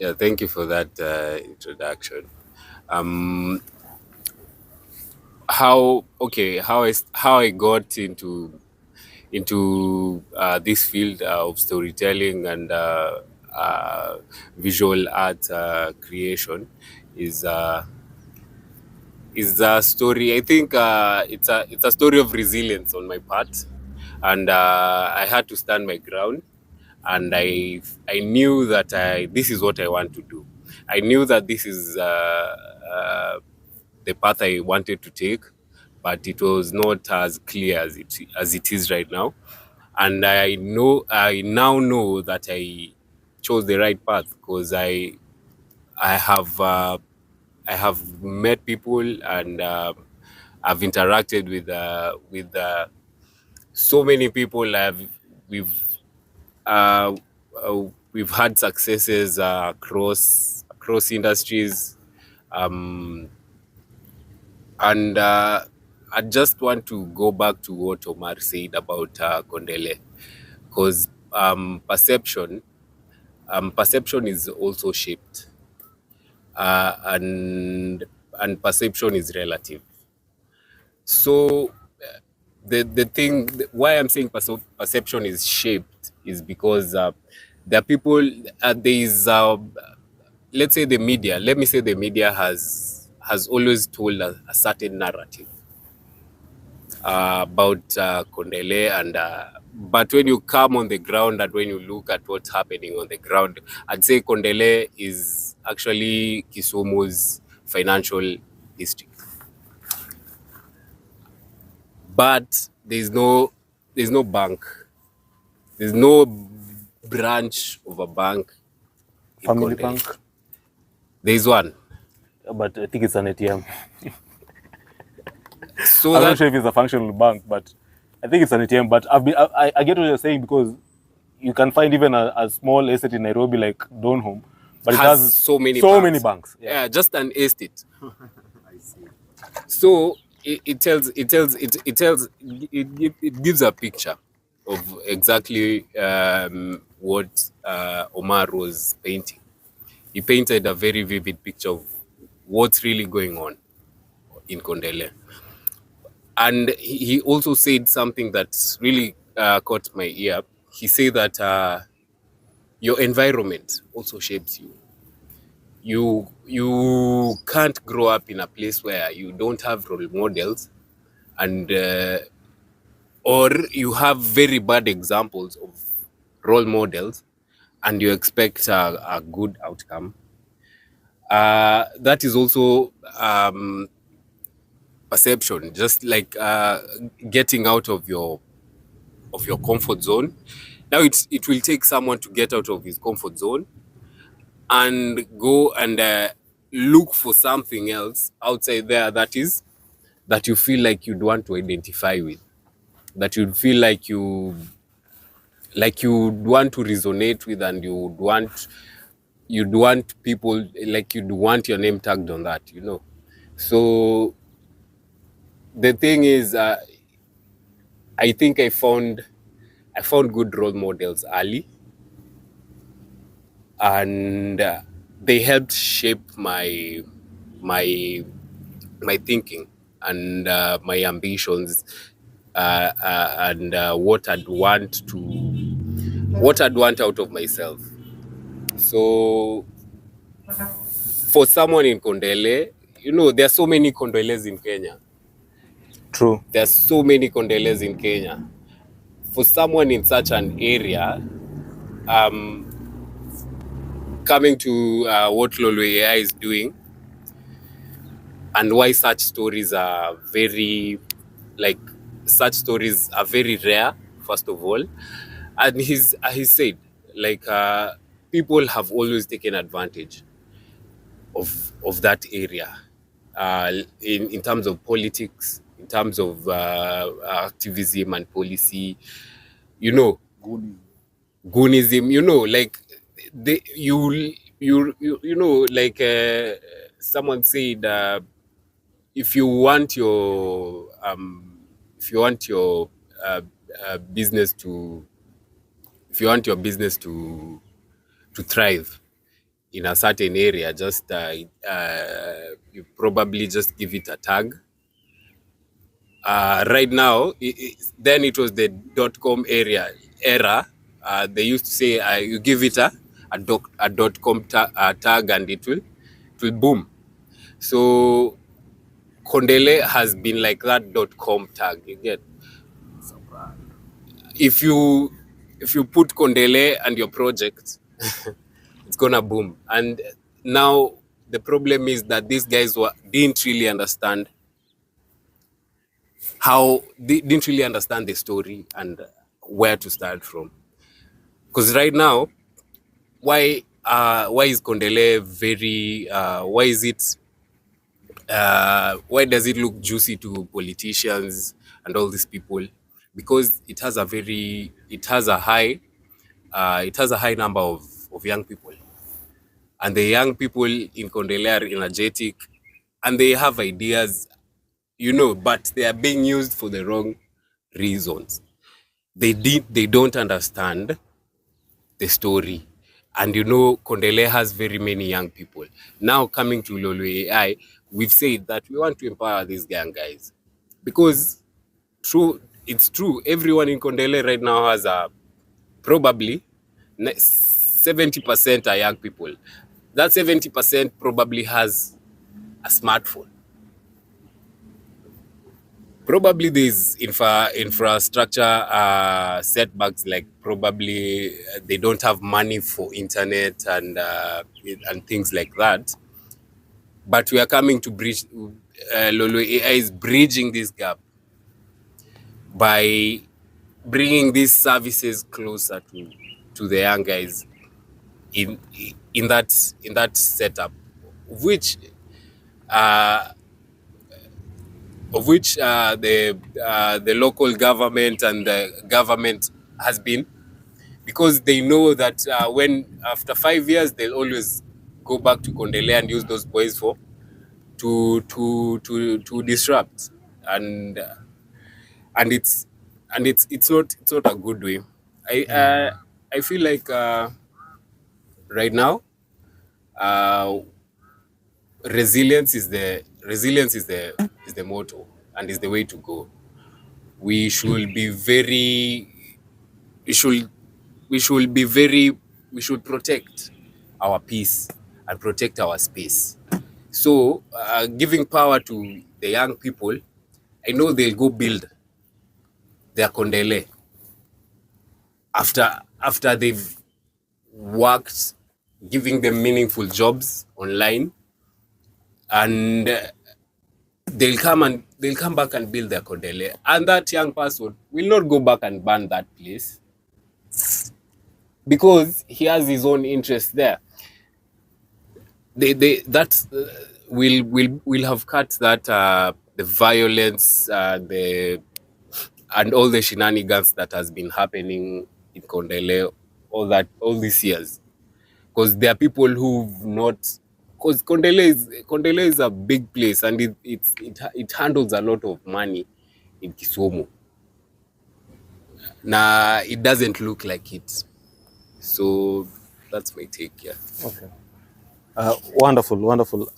Yeah, thank you for that introduction. Um, how I got into this field of storytelling and visual art creation is uh, is a story. I think it's a story of resilience on my part, and I had to stand my ground, and I knew that this is what I want to do. I knew that this is the path I wanted to take, but it was not as clear as it is right now. And I now know that I chose the right path because I have I have met people and I've interacted with so many people. We've uh, we've had successes across industries, um, and I just want to go back to what Omar said about Kondele, because perception is also shaped, and perception is relative. So the thing why I'm saying perception is shaped is because there are people, there is let's say the media, let me say the media has always told a certain narrative about Kondele, and but when you come on the ground and when you look at what's happening on the ground, I'd say Kondele is actually Kisumu's financial district, but there's no bank, there's no branch of a bank in Family Kondele. bank, There's one. but I think it's an ATM. So I'm that not sure if it's a functional bank, but I think it's an ATM. But I get what you're saying, because you can find even a small estate in Nairobi like Donholm, but it has has so many so banks. many banks. Yeah, just an estate. So it gives a picture of exactly what Omar was painting. He painted a very vivid picture of what's really going on in Kondele. And he also said something that's really caught my ear. He said that your environment also shapes you. You can't grow up in a place where you don't have role models, and or you have very bad examples of role models, and you expect a good outcome. That is also perception, just like getting out of your comfort zone. Now it will take someone to get out of his comfort zone and go and look for something else outside there that you feel like you'd want to identify with, that you'd feel like you want to resonate with, and you'd want people, like you'd want your name tagged on that. So the thing is, I think I found good role models early, and they helped shape my my thinking and my ambitions, and what I'd want out of myself. So for someone in Kondele, there are so many Kondeles in Kenya. True. There are so many Kondeles in Kenya. For someone in such an area, um, coming to what Lolo AI is doing, and why such stories are very rare, first of all. And he said, like, people have always taken advantage of that area, in terms of politics, in terms of activism and policy, you know, goonism, like like someone said, if you want your uh, business to if you want your business to thrive, in a certain area, just you probably just give it a tag. Right now, then it was the .com era. They used to say you give it a .com tag and it will boom. So Kondele has been like that .com tag. You get, if you put Kondele and your project, it's gonna boom. And now the problem is that these guys didn't really understand they didn't really understand the story and where to start from. Because right now, why is Kondele very why does it look juicy to politicians and all these people? Because it has a high number of young people, and the young people in Kondele are energetic and they have ideas, but they are being used for the wrong reasons. They don't understand the story. And Kondele has very many young people. Now coming to Lolo AI, we've said that we want to empower these young guys. Because it's true, everyone in Kondele right now has probably 70% are young people. That 70% probably has a smartphone. Probably there's infrastructure setbacks, like probably they don't have money for internet and things like that. But we are coming to bridge. Lolo AI is bridging this gap by bringing these services closer to the young guys in that setup, of which the local government and the government has been, because they know that when after 5 years they'll always go back to Kondele and use those boys to disrupt, and it's not a good way. I feel like right now resilience is the motto and is the way to go. We should be very we should we should be very we should protect our peace and protect our space. So giving power to the young people, I know they'll go build their Kondele after they've worked, giving them meaningful jobs online, and they'll come back and build their Kondele, and that young person will not go back and burn that place because he has his own interest there. That will have cut that the violence, and all the shenanigans that has been happening in Kondele all these years. Because there are people who've not, because Kondele is a big place, and it handles a lot of money in Kisumu. Nah, it doesn't look like it. So that's my take. Yeah. Okay. Wonderful.